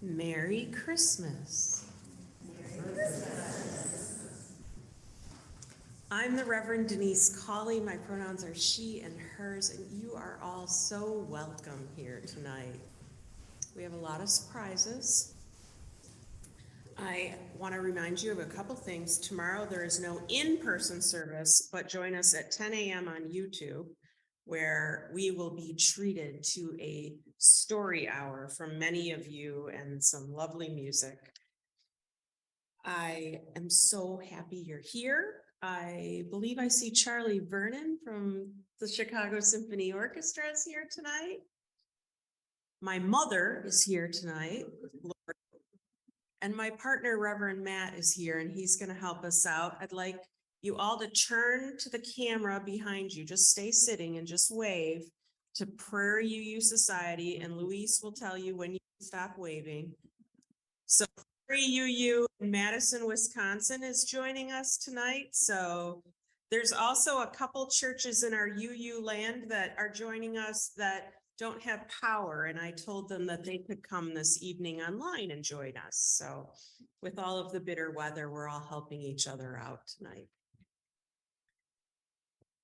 Merry Christmas. I'm the Reverend Denise Colley. My pronouns are she and hers, and you are all so welcome here tonight. We have a lot of surprises. I want to remind you of a couple things. Tomorrow there is no in-person service, but join us at 10 a.m. on YouTube, where we will be treated to a story hour from many of you and some lovely music. I am so happy you're here. I believe I see Charlie Vernon from the Chicago Symphony Orchestra is here tonight. My mother is here tonight. And my partner, Reverend Matt, is here and he's going to help us out. I'd like you all to turn to the camera behind you. Just stay sitting and just wave to Prairie UU Society, and Luis will tell you when you stop waving. So Prairie UU in Madison, Wisconsin is joining us tonight. So there's also a couple churches in our UU land that are joining us that don't have power, and I told them that they could come this evening online and join us. So with all of the bitter weather, we're all helping each other out tonight.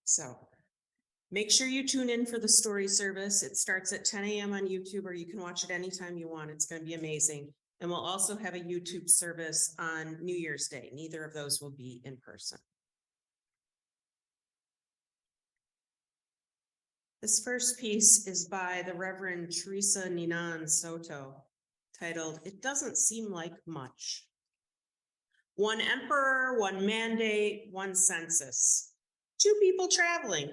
So make sure you tune in for the story service. It starts at 10 a.m. on YouTube, or you can watch it anytime you want. It's going to be amazing. And we'll also have a YouTube service on New Year's Day. Neither of those will be in person. This first piece is by the Reverend Teresa Ninan Soto, titled, "It Doesn't Seem Like Much." One emperor, one mandate, one census, two people traveling,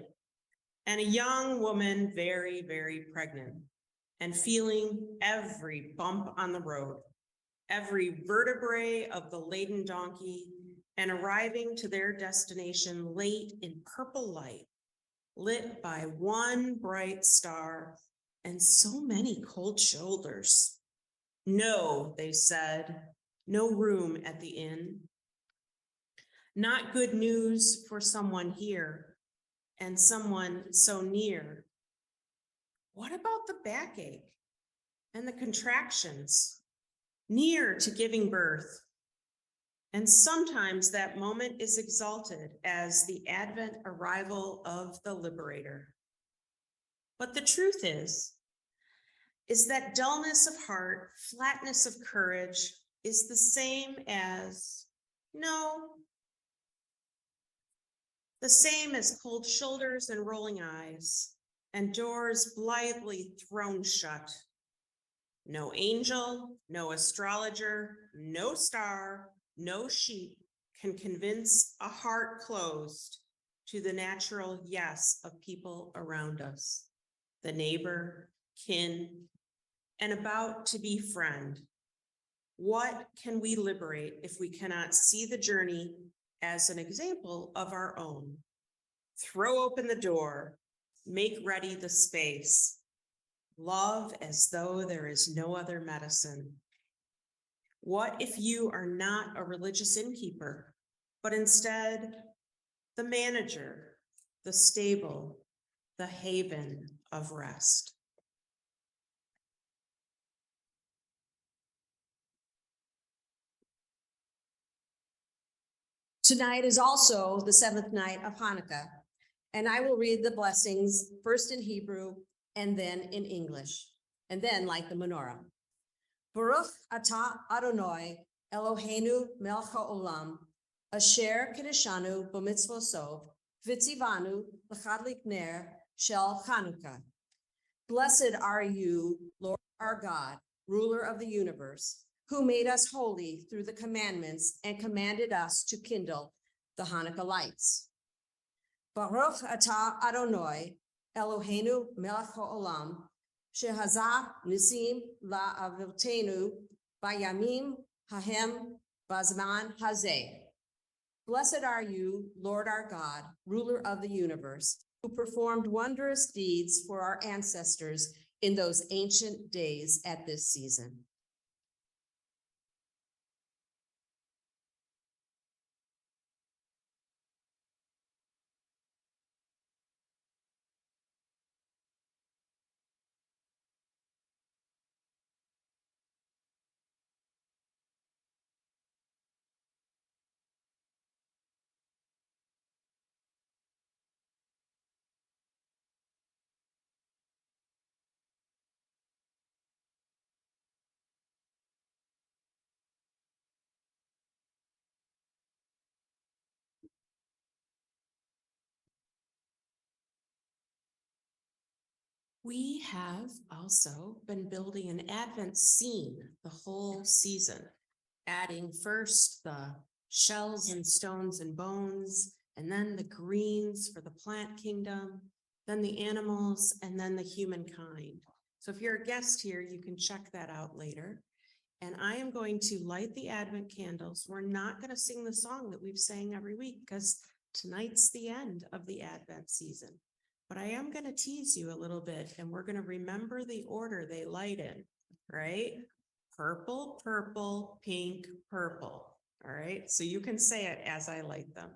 and a young woman very, very pregnant and feeling every bump on the road, every vertebrae of the laden donkey, and arriving to their destination late in purple light, lit by one bright star and so many cold shoulders. No, they said, no room at the inn. Not good news for someone here and someone so near. What about the backache and the contractions near to giving birth? And sometimes that moment is exalted as the advent arrival of the liberator. But the truth is that dullness of heart, flatness of courage is the same as no, the same as cold shoulders and rolling eyes and doors blithely thrown shut. No angel, no astrologer, no star, no sheep can convince a heart closed to the natural yes of people around us, the neighbor, kin, and about to be friend. What can we liberate if we cannot see the journey as an example of our own? Throw open the door, make ready the space. Love as though there is no other medicine. What if you are not a religious innkeeper, but instead the manager, the stable, the haven of rest? Tonight is also the seventh night of Hanukkah, and I will read the blessings first in Hebrew and then in English, and then like the menorah. Baruch atah Adonai Eloheinu melech haolam, asher kedeshanu b'mitzvosov, v'tzivanu l'chadlik ner shel Hanukkah. Blessed are you, Lord our God, ruler of the universe, who made us holy through the commandments and commanded us to kindle the Hanukkah lights. Baruch atah Adonai Eloheinu melech haolam, shehazah nisim la'avotenu bayamim hahem bazman hazeh. Blessed are you, Lord our God, ruler of the universe, who performed wondrous deeds for our ancestors in those ancient days at this season. We have also been building an Advent scene the whole season, adding first the shells and stones and bones, and then the greens for the plant kingdom, then the animals, and then the humankind. So if you're a guest here, you can check that out later. And I am going to light the Advent candles. We're not going to sing the song that we've sang every week because tonight's the end of the Advent season. But I am going to tease you a little bit, and we're going to remember the order they light in, right? Purple, purple, pink, purple. All right, so you can say it as I light them.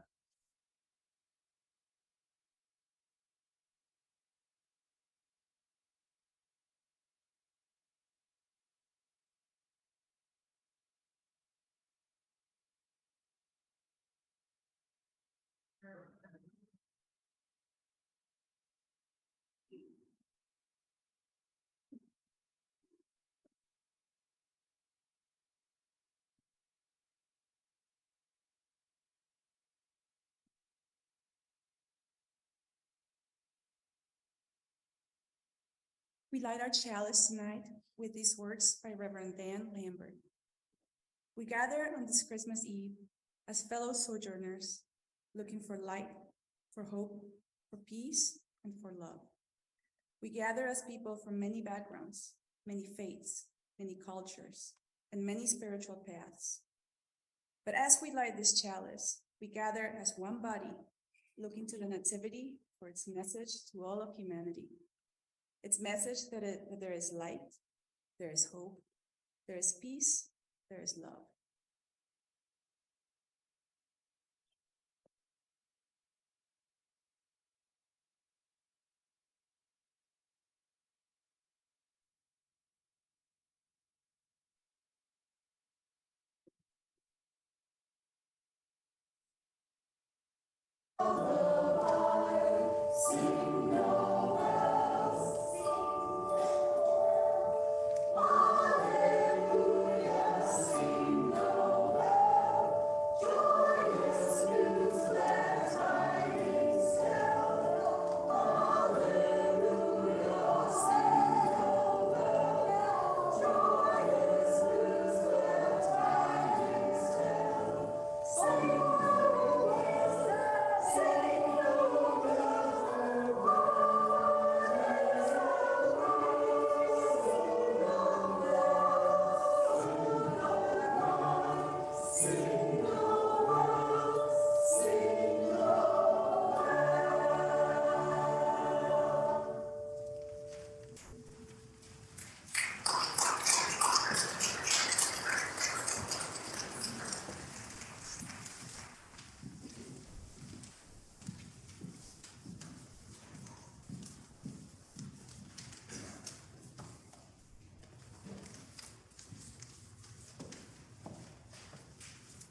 We light our chalice tonight with these words by Reverend Dan Lambert. We gather on this Christmas Eve as fellow sojourners, looking for light, for hope, for peace, and for love. We gather as people from many backgrounds, many faiths, many cultures, and many spiritual paths. But as we light this chalice, we gather as one body, looking to the Nativity for its message to all of humanity. Its message that there is light, there is hope, there is peace, there is love.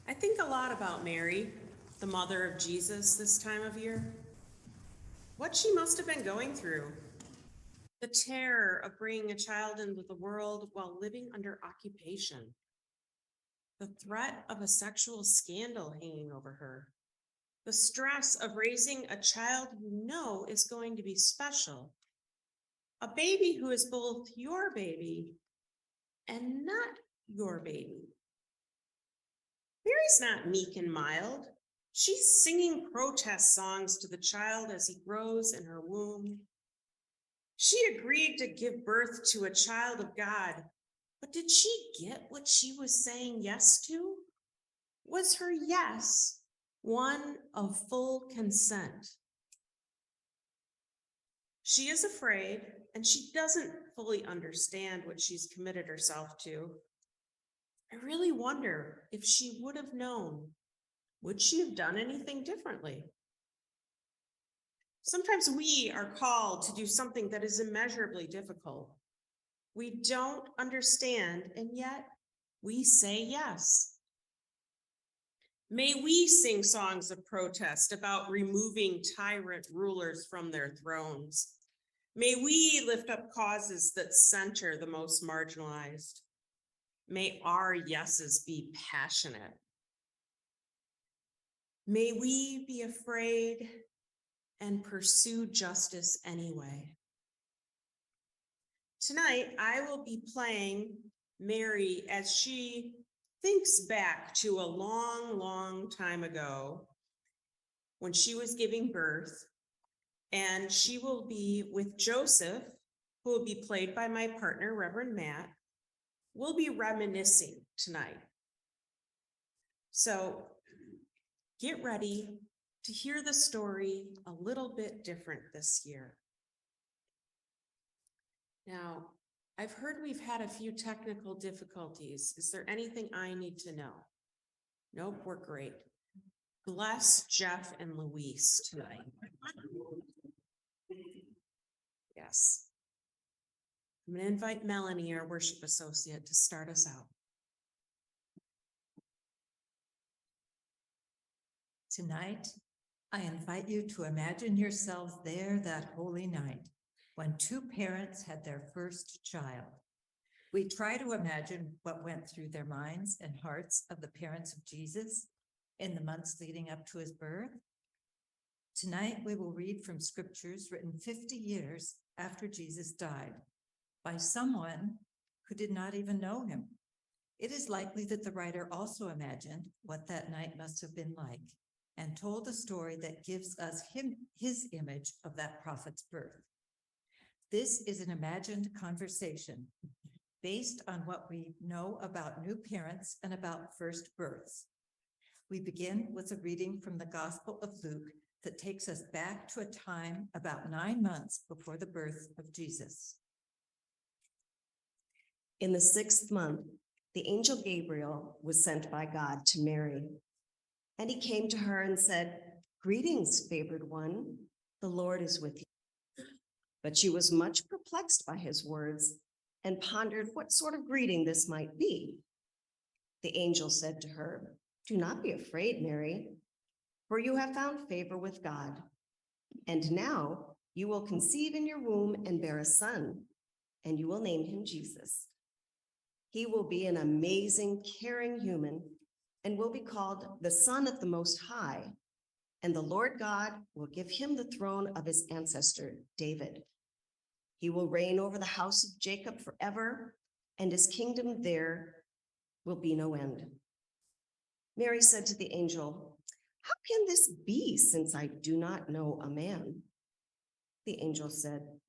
I think a lot about Mary, the mother of Jesus, this time of year. What she must have been going through. The terror of bringing a child into the world while living under occupation. The threat of a sexual scandal hanging over her. The stress of raising a child you know is going to be special. A baby who is both your baby and not your baby. Mary's not meek and mild. She's singing protest songs to the child as he grows in her womb. She agreed to give birth to a child of God, but did she get what she was saying yes to? Was her yes one of full consent? She is afraid, and she doesn't fully understand what she's committed herself to. I really wonder if she would have known. Would she have done anything differently? Sometimes we are called to do something that is immeasurably difficult. We don't understand, and yet we say yes. May we sing songs of protest about removing tyrant rulers from their thrones. May we lift up causes that center the most marginalized. May our yeses be passionate. May we be afraid and pursue justice anyway. Tonight, I will be playing Mary as she thinks back to a long, long time ago when she was giving birth. And she will be with Joseph, who will be played by my partner, Reverend Matt. We'll be reminiscing tonight. So get ready to hear the story a little bit different this year. Now, I've heard we've had a few technical difficulties. Is there anything I need to know? Nope, we're great. Bless Jeff and Louise tonight. Yes. I'm going to invite Melanie, our worship associate, to start us out. Tonight, I invite you to imagine yourselves there that holy night when two parents had their first child. We try to imagine what went through their minds and hearts of the parents of Jesus in the months leading up to his birth. Tonight, we will read from scriptures written 50 years after Jesus died by someone who did not even know him. It is likely that the writer also imagined what that night must have been like and told a story that gives us his image of that prophet's birth. This is an imagined conversation based on what we know about new parents and about first births. We begin with a reading from the Gospel of Luke that takes us back to a time about 9 months before the birth of Jesus. In the 6th month, the angel Gabriel was sent by God to Mary. And he came to her and said, "Greetings, favored one, the Lord is with you." But she was much perplexed by his words and pondered what sort of greeting this might be. The angel said to her, "Do not be afraid, Mary, for you have found favor with God. And now you will conceive in your womb and bear a son, and you will name him Jesus. He will be an amazing, caring human and will be called the Son of the Most High. And the Lord God will give him the throne of his ancestor, David. He will reign over the house of Jacob forever, and his kingdom there will be no end." Mary said to the angel, "How can this be, since I do not know a man?" The angel said,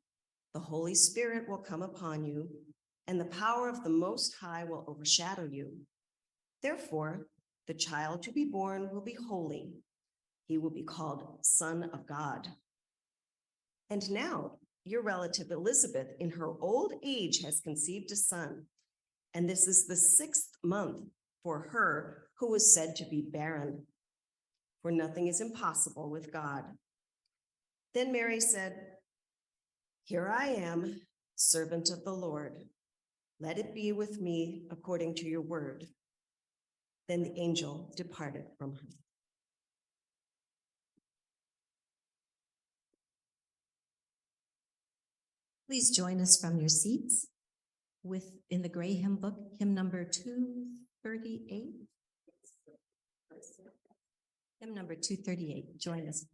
"The Holy Spirit will come upon you, and the power of the Most High will overshadow you. Therefore, the child to be born will be holy. He will be called Son of God. And now your relative Elizabeth, in her old age, has conceived a son, and this is the 6th month for her who was said to be barren. For nothing is impossible with God." Then Mary said, "Here I am, servant of the Lord. Let it be with me according to your word." Then the angel departed from her. Please join us from your seats in the gray hymn book, hymn number 238. Hymn number 238. Join us.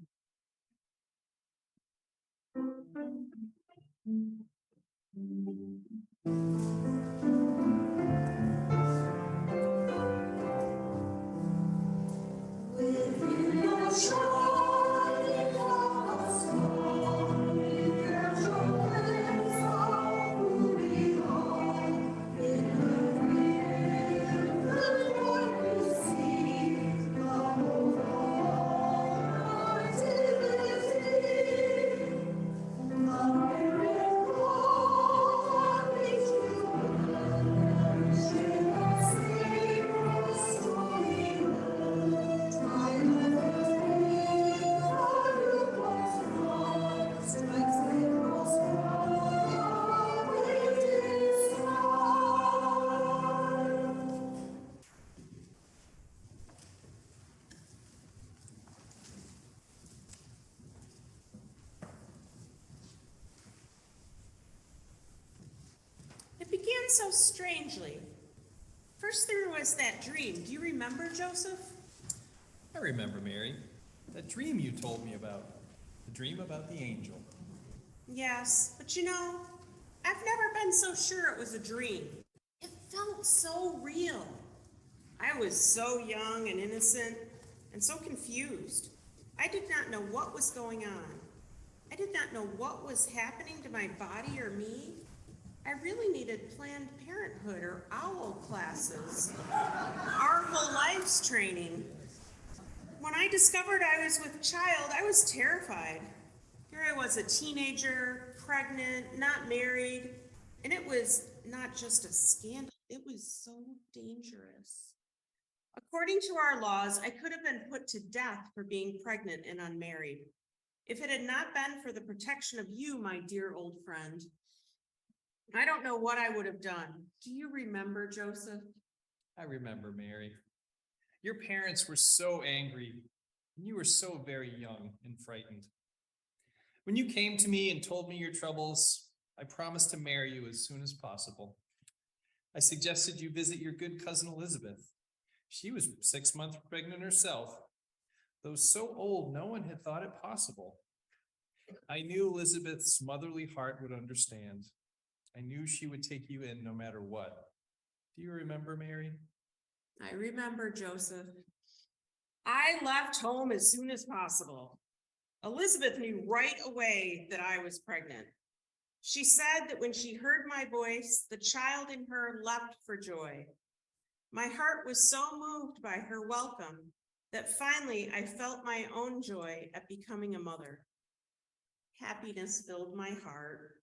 Within your shining house, It began so strangely. First there was that dream. Do you remember, Joseph? I remember, Mary. That dream you told me about. The dream about the angel. Yes, but you know, I've never been so sure it was a dream. It felt so real. I was so young and innocent and so confused. I did not know what was going on. I did not know what was happening to my body or me. I really needed Planned Parenthood or OWL classes, our whole lives training. When I discovered I was with child, I was terrified. Here I was, a teenager, pregnant, not married, and it was not just a scandal, it was so dangerous. According to our laws, I could have been put to death for being pregnant and unmarried. If it had not been for the protection of you, my dear old friend, I don't know what I would have done. Do you remember, Joseph? I remember, Mary. Your parents were so angry, and you were so very young and frightened. When you came to me and told me your troubles, I promised to marry you as soon as possible. I suggested you visit your good cousin Elizabeth. She was 6 months pregnant herself. Though so old, no one had thought it possible. I knew Elizabeth's motherly heart would understand. I knew she would take you in no matter what. Do you remember, Mary? I remember, Joseph. I left home as soon as possible. Elizabeth knew right away that I was pregnant. She said that when she heard my voice, the child in her leapt for joy. My heart was so moved by her welcome that finally I felt my own joy at becoming a mother. Happiness filled my heart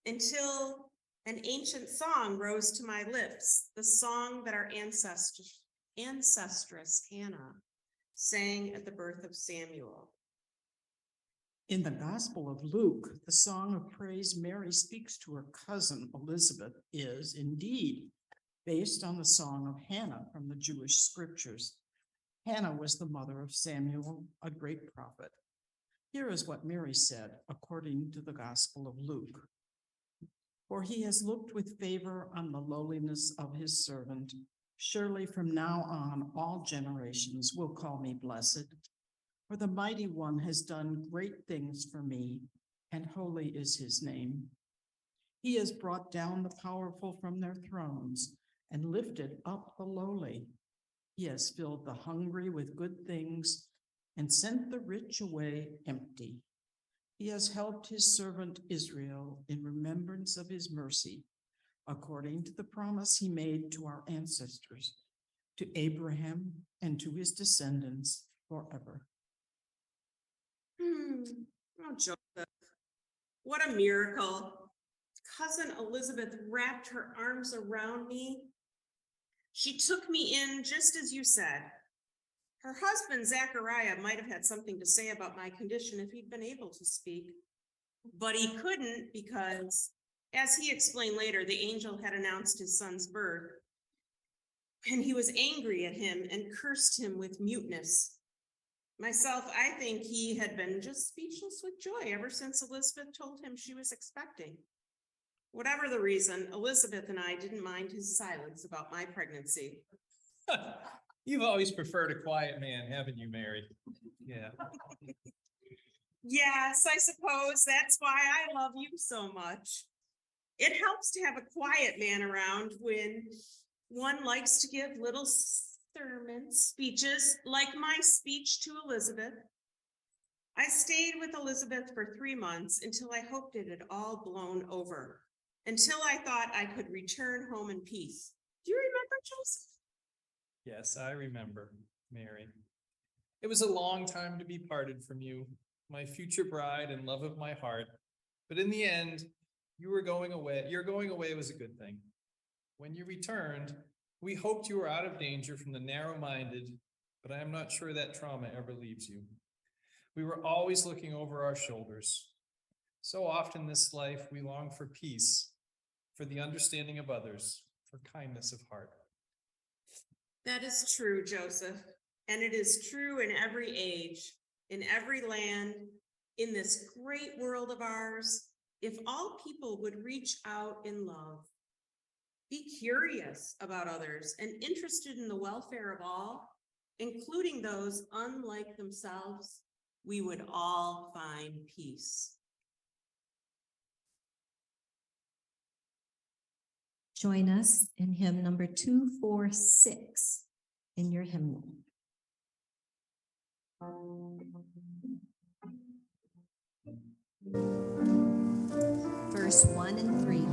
until an ancient song rose to my lips, the song that our ancestress Hannah sang at the birth of Samuel. In the Gospel of Luke, the song of praise Mary speaks to her cousin Elizabeth is indeed based on the song of Hannah from the Jewish scriptures. Hannah was the mother of Samuel, a great prophet. Here is what Mary said according to the Gospel of Luke. For he has looked with favor on the lowliness of his servant. Surely from now on, all generations will call me blessed. For the Mighty One has done great things for me, and holy is his name. He has brought down the powerful from their thrones and lifted up the lowly. He has filled the hungry with good things and sent the rich away empty. He has helped his servant Israel in remembrance of his mercy, according to the promise he made to our ancestors, to Abraham and to his descendants forever. Oh, Joseph, what a miracle. Cousin Elizabeth wrapped her arms around me. She took me in just as you said. Her husband, Zachariah, might have had something to say about my condition if he'd been able to speak, but he couldn't because, as he explained later, the angel had announced his son's birth, and he was angry at him and cursed him with muteness. Myself, I think he had been just speechless with joy ever since Elizabeth told him she was expecting. Whatever the reason, Elizabeth and I didn't mind his silence about my pregnancy. You've always preferred a quiet man, haven't you, Mary? Yeah. Yes, I suppose that's why I love you so much. It helps to have a quiet man around when one likes to give little sermon speeches like my speech to Elizabeth. I stayed with Elizabeth for 3 months until I hoped it had all blown over, until I thought I could return home in peace. Do you remember, Joseph? Yes, I remember, Mary. It was a long time to be parted from you, my future bride and love of my heart. But in the end, you were going away. Your going away was a good thing. When you returned, we hoped you were out of danger from the narrow-minded, but I am not sure that trauma ever leaves you. We were always looking over our shoulders. So often in this life, we long for peace, for the understanding of others, for kindness of heart. That is true, Joseph, and it is true in every age, in every land, in this great world of ours. If all people would reach out in love, be curious about others and interested in the welfare of all, including those unlike themselves, we would all find peace. Join us in hymn number 246 in your hymnal. Verse 1 and 3.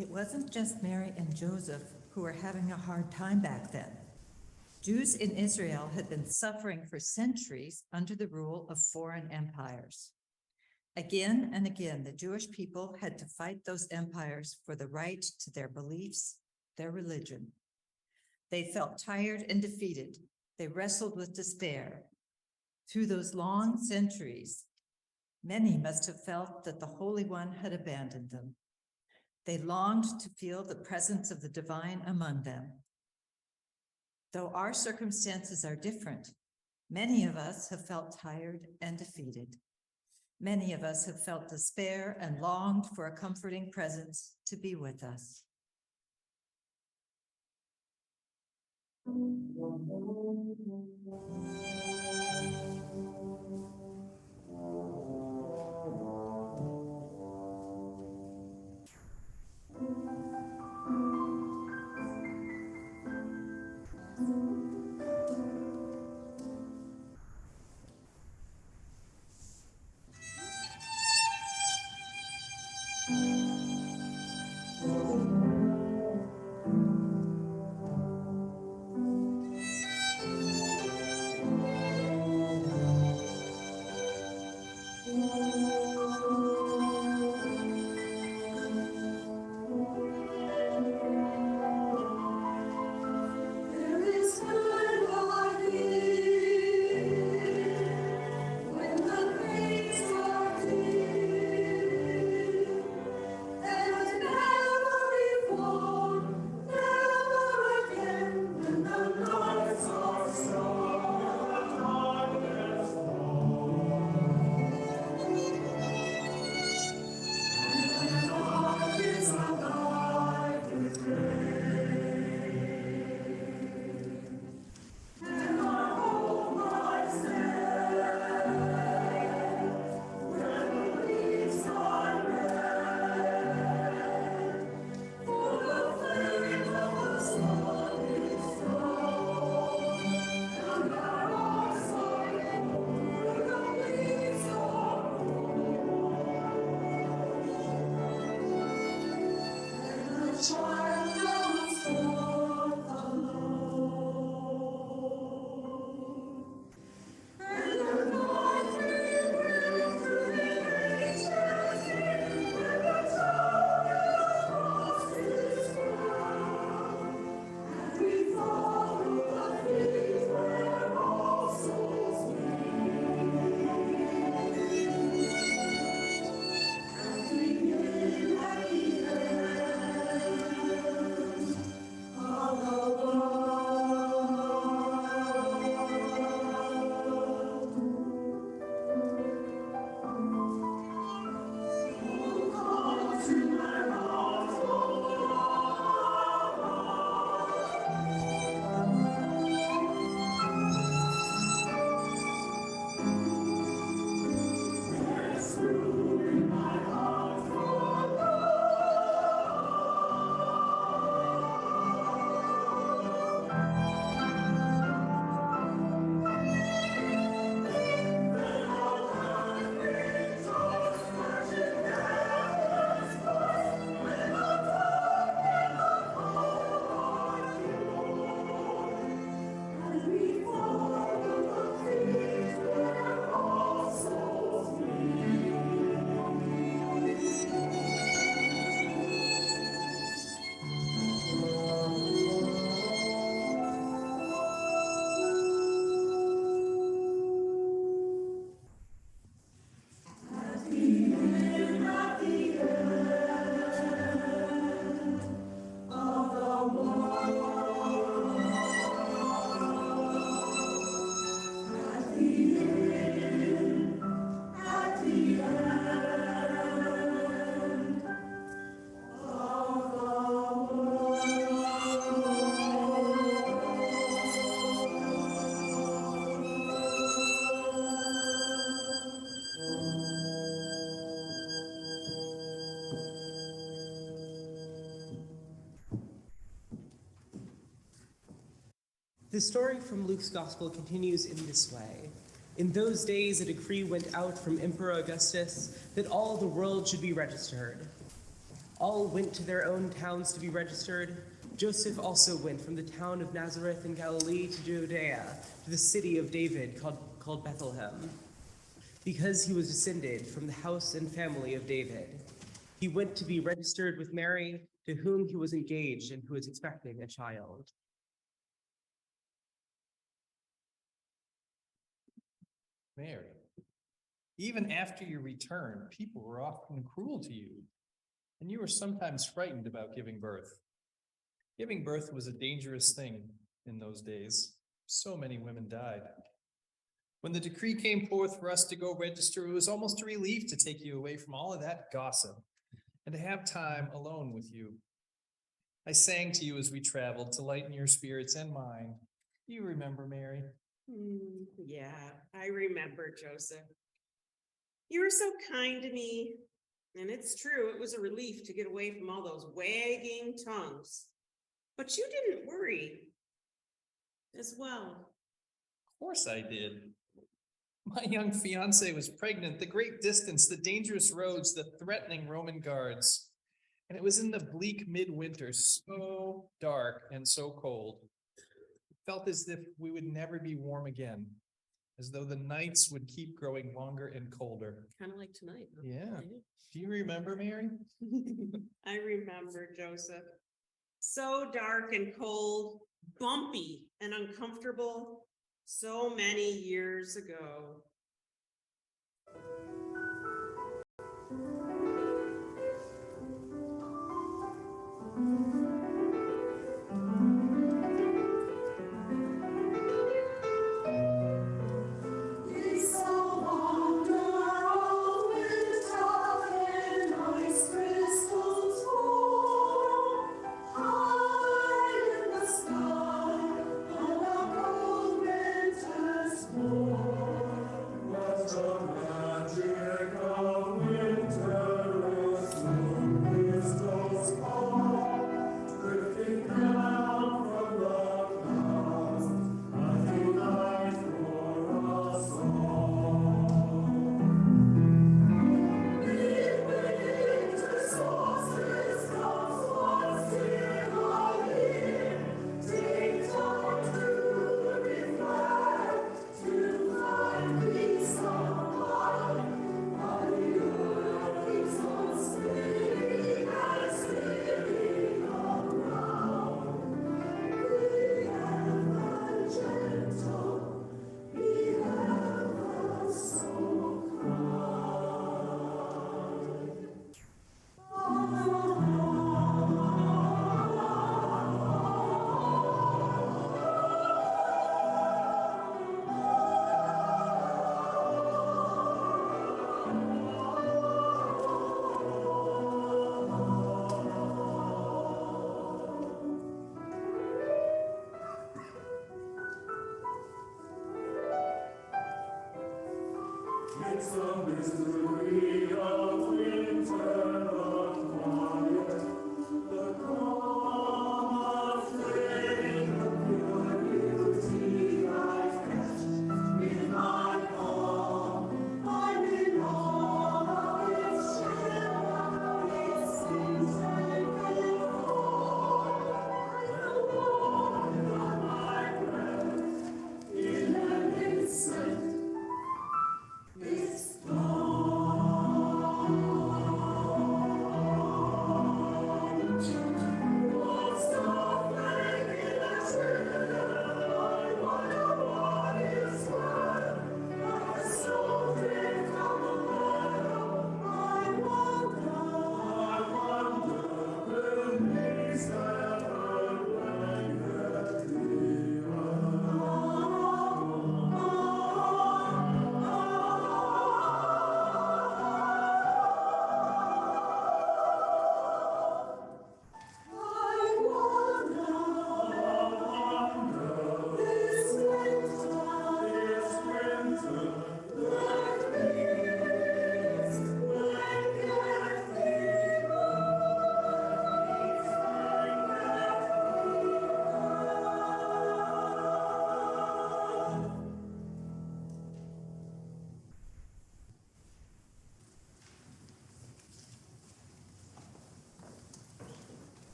It wasn't just Mary and Joseph who were having a hard time back then. Jews in Israel had been suffering for centuries under the rule of foreign empires. Again and again, the Jewish people had to fight those empires for the right to their beliefs, their religion. They felt tired and defeated. They wrestled with despair. Through those long centuries, many must have felt that the Holy One had abandoned them. They longed to feel the presence of the divine among them. Though our circumstances are different, many of us have felt tired and defeated. Many of us have felt despair and longed for a comforting presence to be with us. The story from Luke's Gospel continues in this way. In those days, a decree went out from Emperor Augustus that all the world should be registered. All went to their own towns to be registered. Joseph also went from the town of Nazareth in Galilee to Judea, to the city of David called Bethlehem, because he was descended from the house and family of David. He went to be registered with Mary, to whom he was engaged and who was expecting a child. Mary, even after your return, people were often cruel to you, and you were sometimes frightened about giving birth. Giving birth was a dangerous thing in those days. So many women died. When the decree came forth for us to go register, it was almost a relief to take you away from all of that gossip and to have time alone with you. I sang to you as we traveled to lighten your spirits and mine. Do you remember, Mary? Yeah, I remember, Joseph. You were so kind to me. And it's true, it was a relief to get away from all those wagging tongues. But you didn't worry as well. Of course I did. My young fiance was pregnant, the great distance, the dangerous roads, the threatening Roman guards. And it was in the bleak midwinter, so dark and so cold. It felt as if we would never be warm again, as though the nights would keep growing longer and colder. Kind of like tonight. huh? Yeah. Do you remember, Mary? I remember, Joseph. So dark and cold, bumpy and uncomfortable, so many years ago.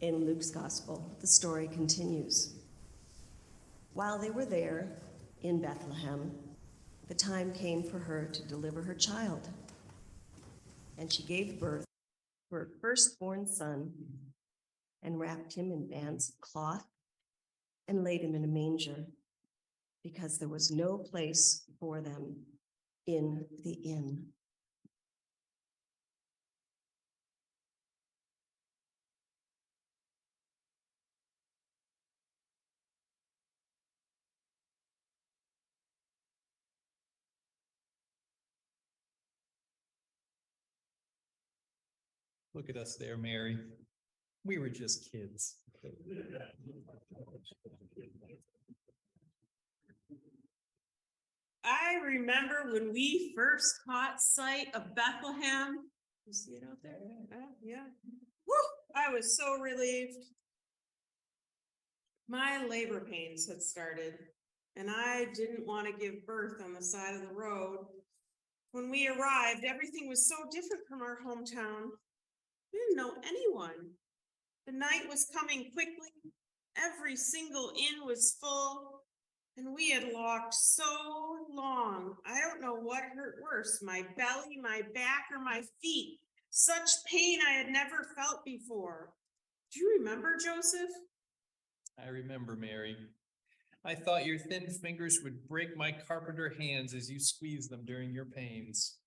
In Luke's gospel, the story continues. While they were there in Bethlehem, the time came for her to deliver her child. And she gave birth to her firstborn son and wrapped him in bands of cloth and laid him in a manger because there was no place for them in the inn. Look at us there, Mary. We were just kids. I remember when we first caught sight of Bethlehem. You see it out there? Yeah. Woo! I was so relieved. My labor pains had started, and I didn't want to give birth on the side of the road. When we arrived, everything was so different from our hometown. We didn't know anyone. The night was coming quickly. Every single inn was full. And we had walked so long. I don't know what hurt worse, my belly, my back, or my feet. Such pain I had never felt before. Do you remember, Joseph? I remember, Mary. I thought your thin fingers would break my carpenter hands as you squeezed them during your pains.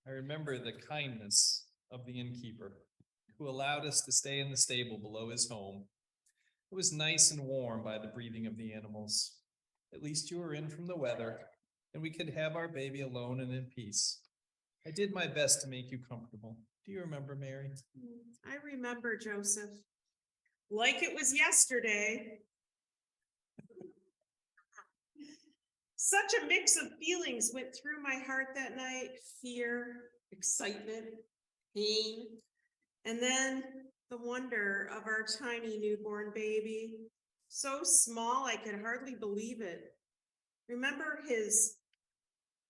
I remember the kindness of the innkeeper who allowed us to stay in the stable below his home. It was nice and warm by the breathing of the animals. At least you were in from the weather, and we could have our baby alone and in peace. I did my best to make you comfortable. Do you remember, Mary? I remember, Joseph. Like it was yesterday. Such a mix of feelings went through my heart that night. Fear, excitement, pain, and then the wonder of our tiny newborn baby. So small, I could hardly believe it. Remember his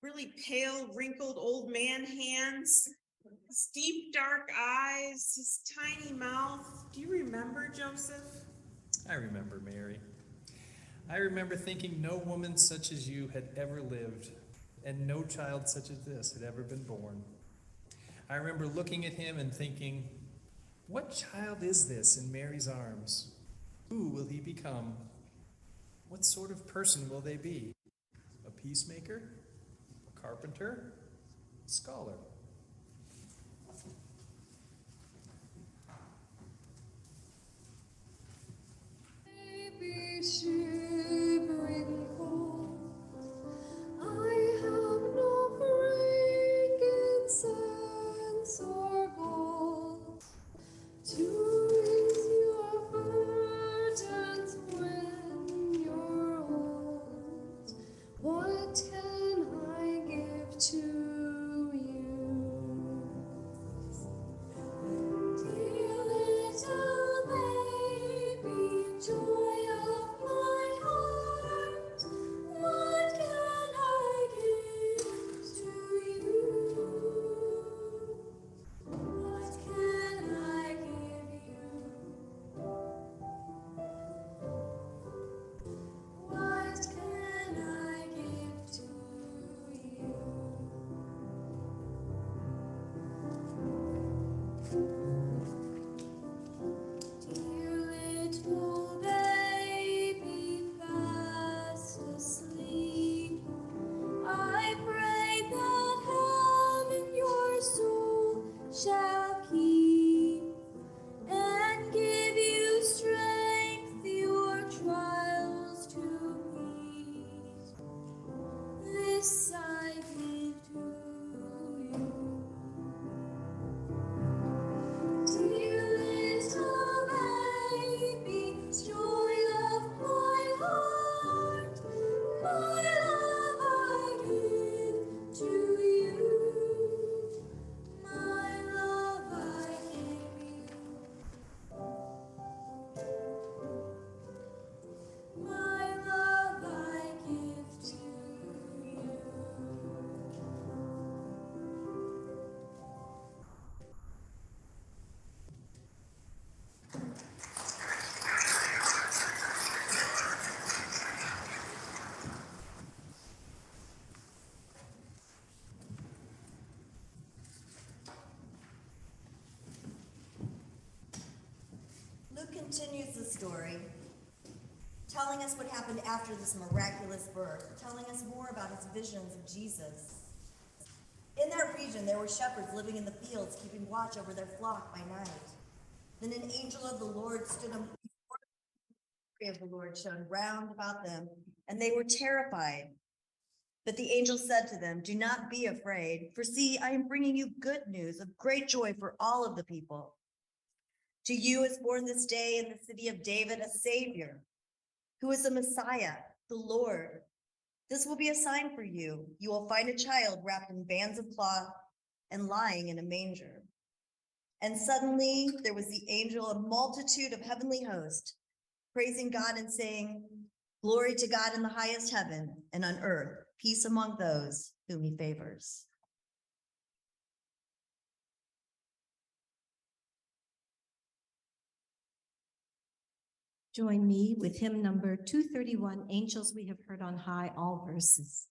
really pale, wrinkled old man hands, his deep dark eyes, his tiny mouth. Do you remember, Joseph? I remember, Mary. I remember thinking no woman such as you had ever lived, and no child such as this had ever been born. I remember looking at him and thinking, what child is this in Mary's arms? Who will he become? What sort of person will they be? A peacemaker? A carpenter? A scholar? Baby shivering cold, I have no frankincense or gold to ease your burdens when you're old. What can I give to you? continues the story, telling us what happened after this miraculous birth, telling us more about his visions of Jesus. In that region, there were shepherds living in the fields, keeping watch over their flock by night. Then an angel of the Lord stood before the glory of the Lord shone round about them, and they were terrified. But the angel said to them, "Do not be afraid, for see, I am bringing you good news of great joy for all of the people. To you is born this day in the city of David a Savior, who is the Messiah, the Lord. This will be a sign for you. You will find a child wrapped in bands of cloth and lying in a manger." And suddenly there was the angel, a multitude of heavenly hosts, praising God and saying, "Glory to God in the highest heaven, and on earth, peace among those whom he favors." Join me with hymn number 231, Angels We Have Heard on High, all verses.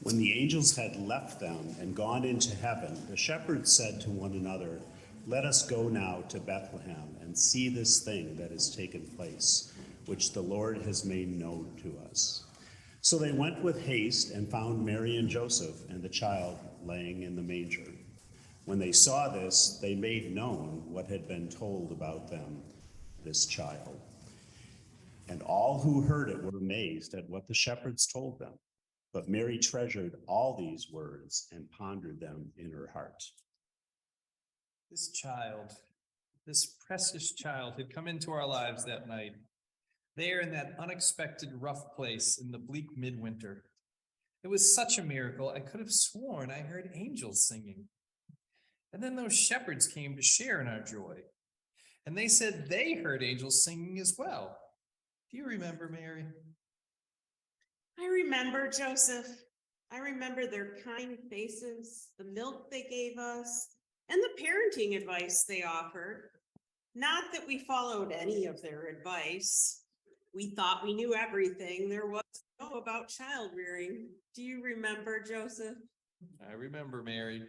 When the angels had left them and gone into heaven, the shepherds said to one another, "Let us go now to Bethlehem and see this thing that has taken place, which the Lord has made known to us." So they went with haste and found Mary and Joseph and the child laying in the manger. When they saw this, they made known what had been told about them, this child. And all who heard it were amazed at what the shepherds told them. But Mary treasured all these words and pondered them in her heart. This child, this precious child had come into our lives that night, there in that unexpected rough place in the bleak midwinter. It was such a miracle, I could have sworn I heard angels singing. And then those shepherds came to share in our joy. And they said they heard angels singing as well. Do you remember, Mary? I remember, Joseph. I remember their kind faces, the milk they gave us, and the parenting advice they offered. Not that we followed any of their advice. We thought we knew everything there was to know about child rearing. Do you remember, Joseph? I remember, Mary.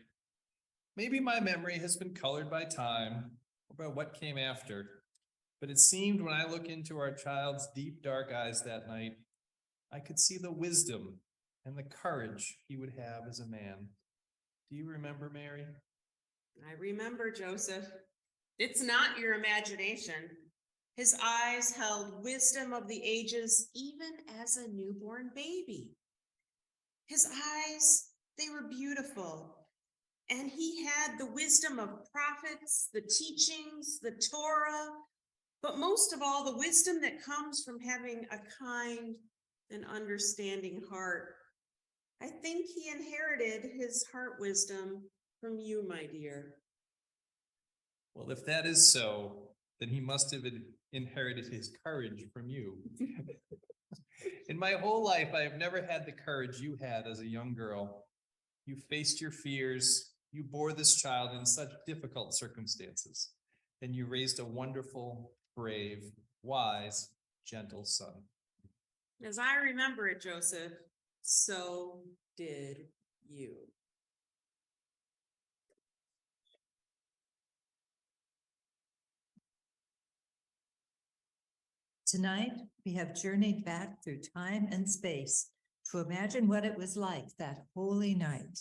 Maybe my memory has been colored by time or by what came after, but it seemed when I looked into our child's deep, dark eyes that night, I could see the wisdom and the courage he would have as a man. Do you remember, Mary? I remember, Joseph. It's not your imagination. His eyes held wisdom of the ages, even as a newborn baby. His eyes, they were beautiful. And he had the wisdom of prophets, the teachings, the Torah, but most of all, the wisdom that comes from having a kind and understanding heart. I think he inherited his heart wisdom from you, my dear. Well, if that is so, then he must have inherited his courage from you. In my whole life, I have never had the courage you had as a young girl. You faced your fears, you bore this child in such difficult circumstances, and you raised a wonderful, brave, wise, gentle son. As I remember it, Joseph, so did you. Tonight, we have journeyed back through time and space to imagine what it was like that holy night,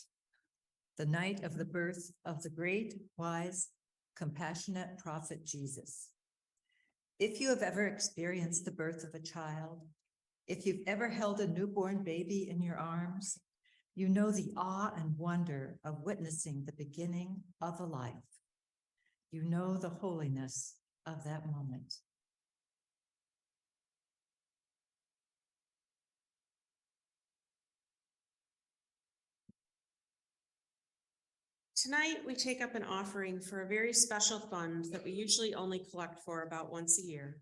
the night of the birth of the great, wise, compassionate prophet Jesus. If you have ever experienced the birth of a child, if you've ever held a newborn baby in your arms, you know the awe and wonder of witnessing the beginning of a life. You know the holiness of that moment. Tonight, we take up an offering for a very special fund that we usually only collect for about once a year.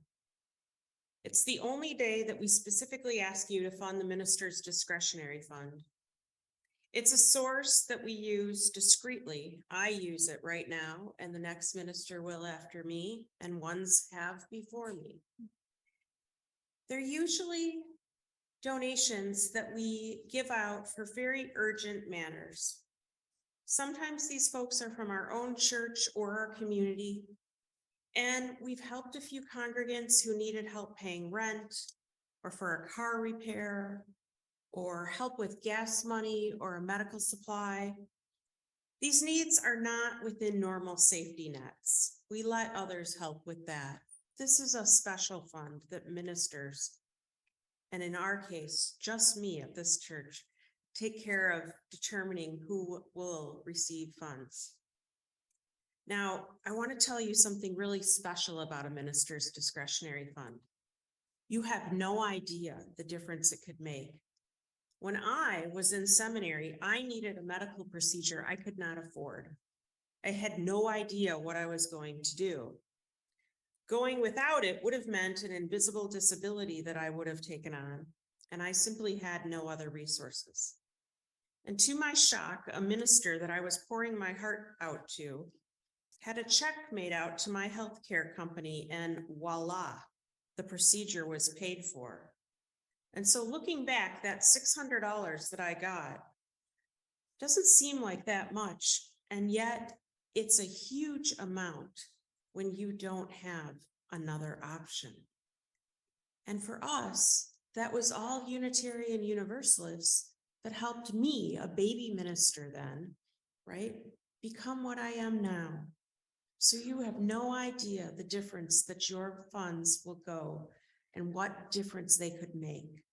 It's the only day that we specifically ask you to fund the minister's discretionary fund. It's a source that we use discreetly. I use it right now, and the next minister will after me, and ones have before me. They're usually donations that we give out for very urgent matters. Sometimes these folks are from our own church or our community, and we've helped a few congregants who needed help paying rent or for a car repair or help with gas money or a medical supply. These needs are not within normal safety nets. We let others help with that. This is a special fund that ministers, and in our case, just me at this church, take care of determining who will receive funds. Now, I want to tell you something really special about a minister's discretionary fund. You have no idea the difference it could make. When I was in seminary, I needed a medical procedure I could not afford. I had no idea what I was going to do. Going without it would have meant an invisible disability that I would have taken on, and I simply had no other resources. And to my shock, a minister that I was pouring my heart out to had a check made out to my healthcare company, and voila, the procedure was paid for. And so looking back, that $600 that I got doesn't seem like that much, and yet it's a huge amount when you don't have another option. And for us, that was all Unitarian Universalists that helped me, a baby minister then, right, become what I am now. So you have no idea the difference that your funds will go and what difference they could make.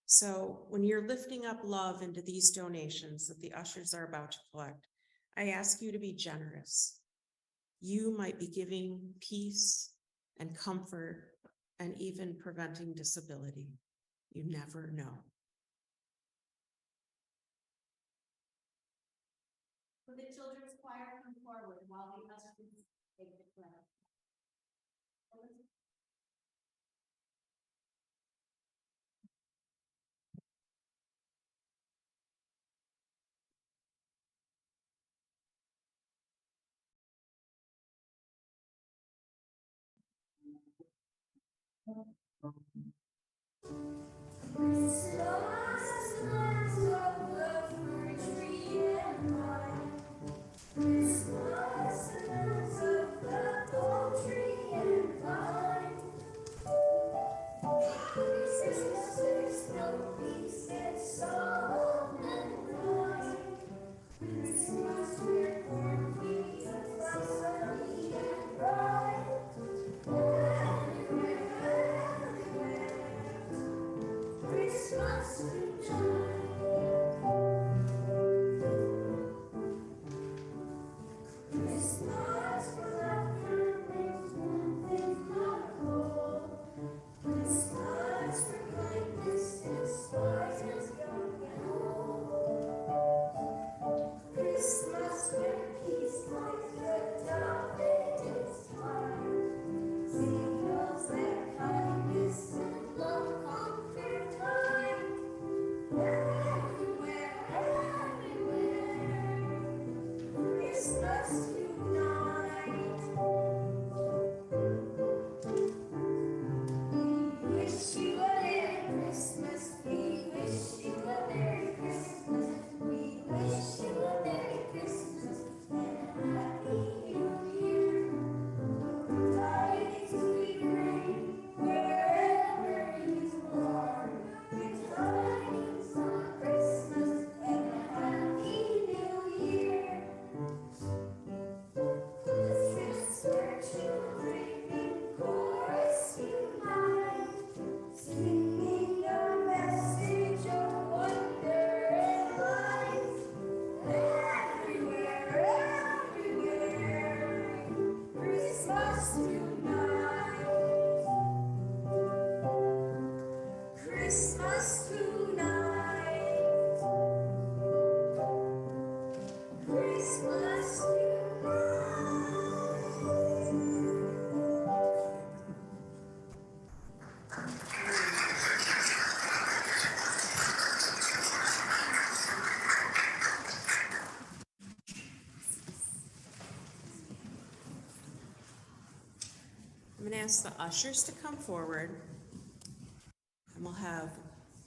So when you're lifting up love into these donations that the ushers are about to collect, I ask you to be generous. You might be giving peace and comfort and even preventing disability. You never know. Will the children's choir come forward while the ushers take the pledge? I'm gonna ask the ushers to come forward. And we'll have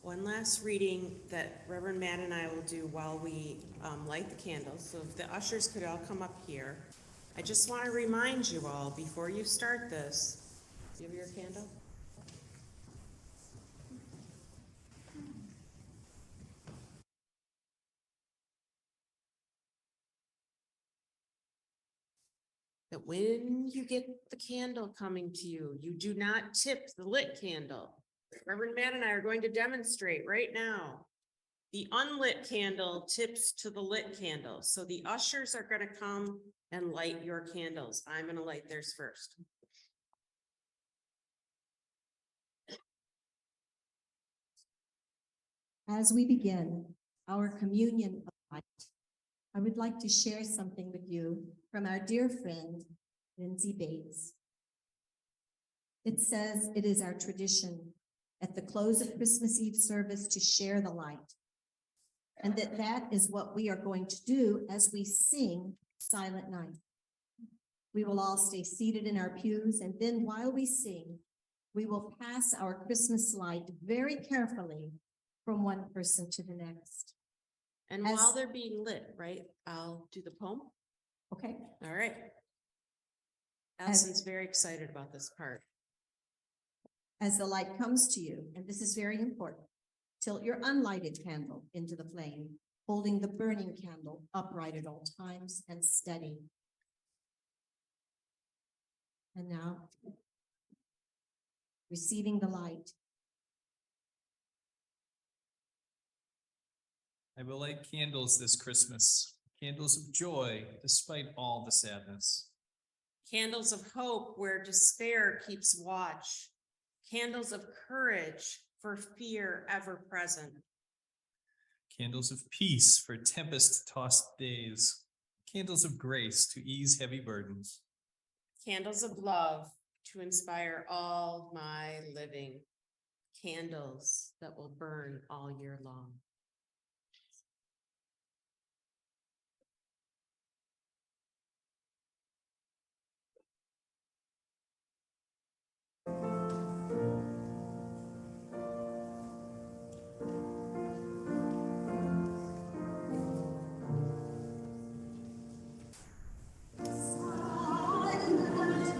one last reading that Reverend Matt and I will do while we light the candles. So if the ushers could all come up here. I just want to remind you all, before you start this, do you have your candle? That when you get the candle coming to you, you do not tip the lit candle. Reverend Matt and I are going to demonstrate right now. The unlit candle tips to the lit candle. So the ushers are going to come and light your candles. I'm going to light theirs first. As we begin our communion of light, I would like to share something with you from our dear friend, Lindsay Bates. It says it is our tradition at the close of Christmas Eve service to share the light, and that is what we are going to do as we sing Silent Night. We will all stay seated in our pews, and then while we sing, we will pass our Christmas light very carefully from one person to the next. And As- while they're being lit, right, I'll do the poem. Okay? All right. Allison's very excited about this part. As the light comes to you, and this is very important, tilt your unlighted candle into the flame, holding the burning candle upright at all times and steady. And now, receiving the light. I will light candles this Christmas, candles of joy despite all the sadness. Candles of hope where despair keeps watch. Candles of courage for fear ever present. Candles of peace for tempest-tossed days. Candles of grace to ease heavy burdens. Candles of love to inspire all my living. Candles that will burn all year long. Silent night,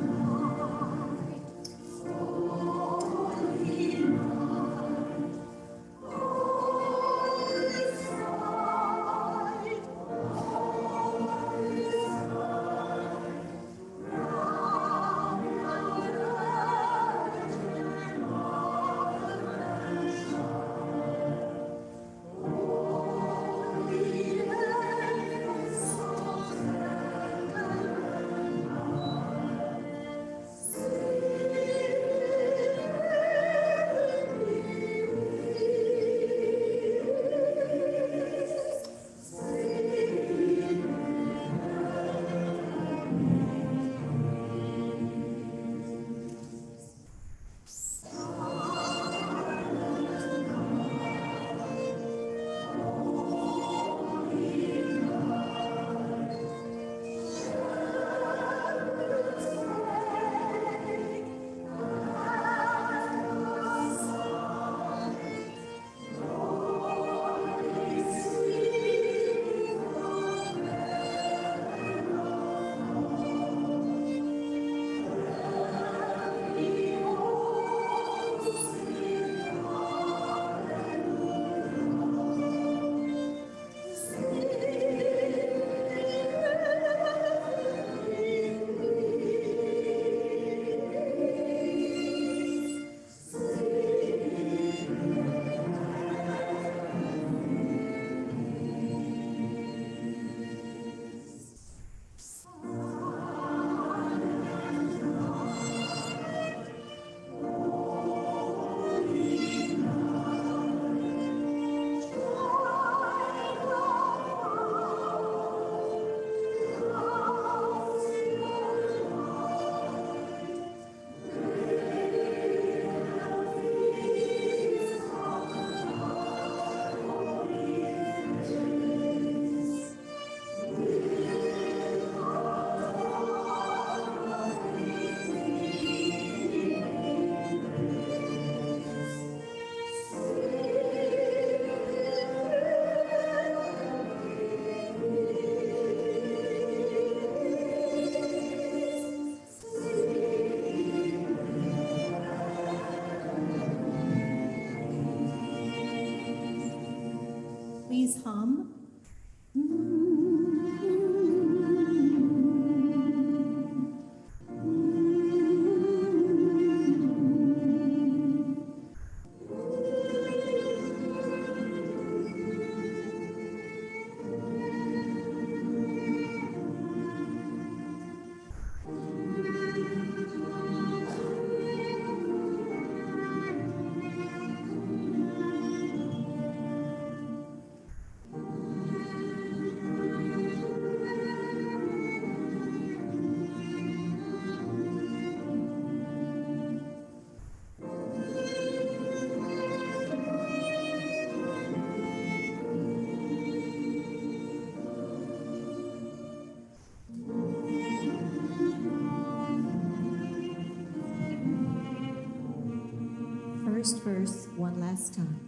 first verse one last time.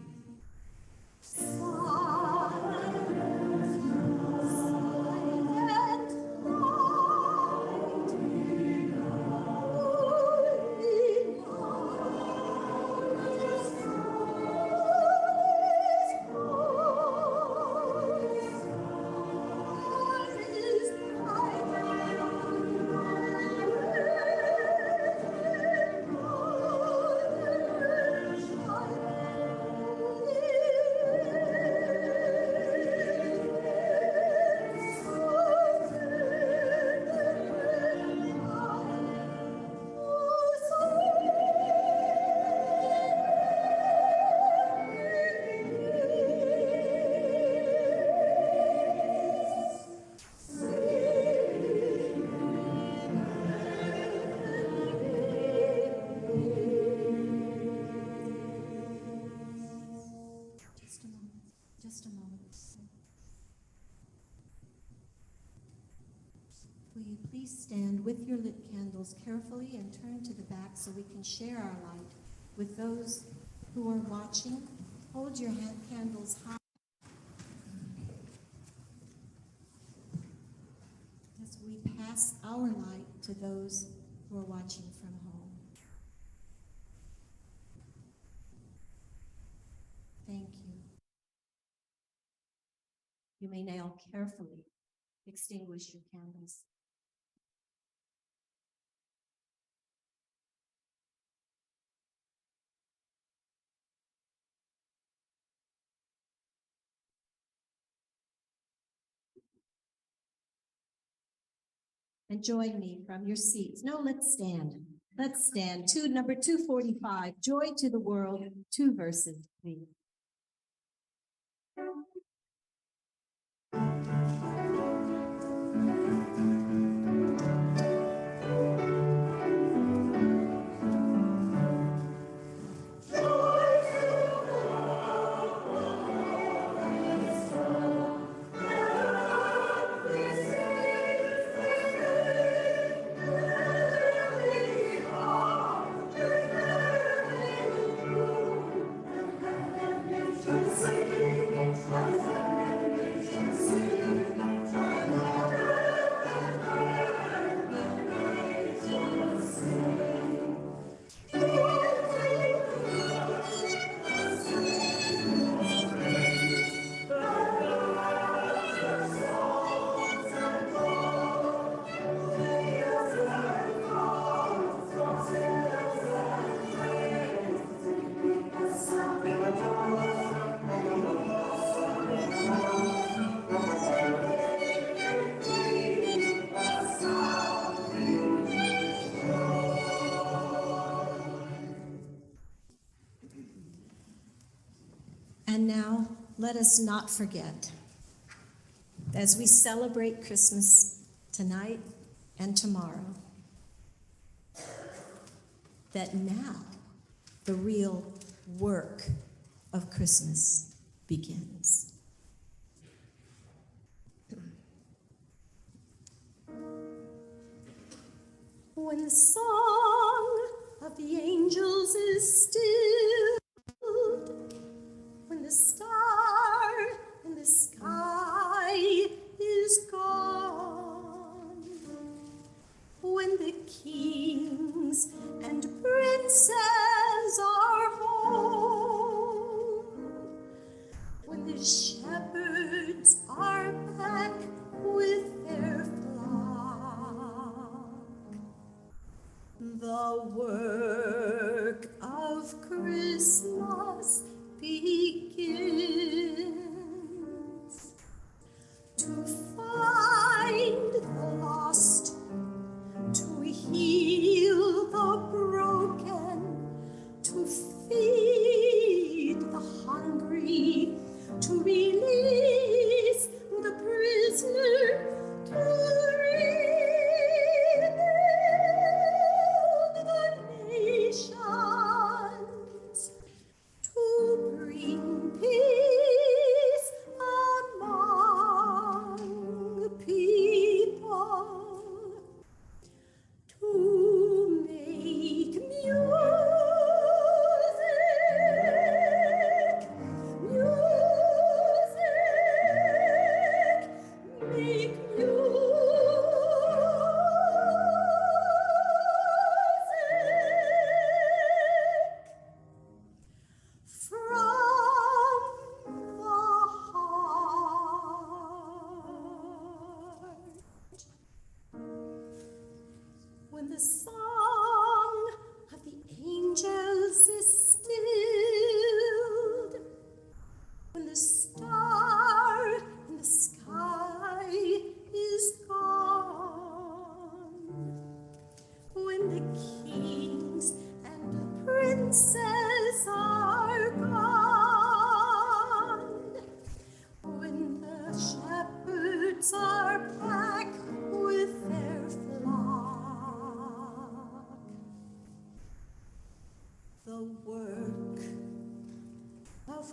Just a moment. Will you please stand with your lit candles carefully and turn to the back so we can share our light with those who are watching? Hold your candles high as we pass our light to those who are watching from home. Thank you. You may now carefully extinguish your candles. And join me from your seats. No, let's stand. Let's stand. Number 245, Joy to the World, 2 verses, please. And now, let us not forget, as we celebrate Christmas tonight and tomorrow, that now the real work of Christmas begins. When the song of the angels is stilled, when the star in the sky is gone, when the kings and princes are home, when the shepherds are back with their flock, the work of Christmas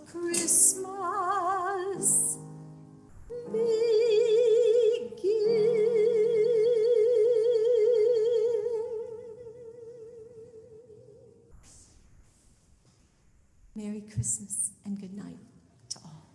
Christmas Merry Christmas and good night to all.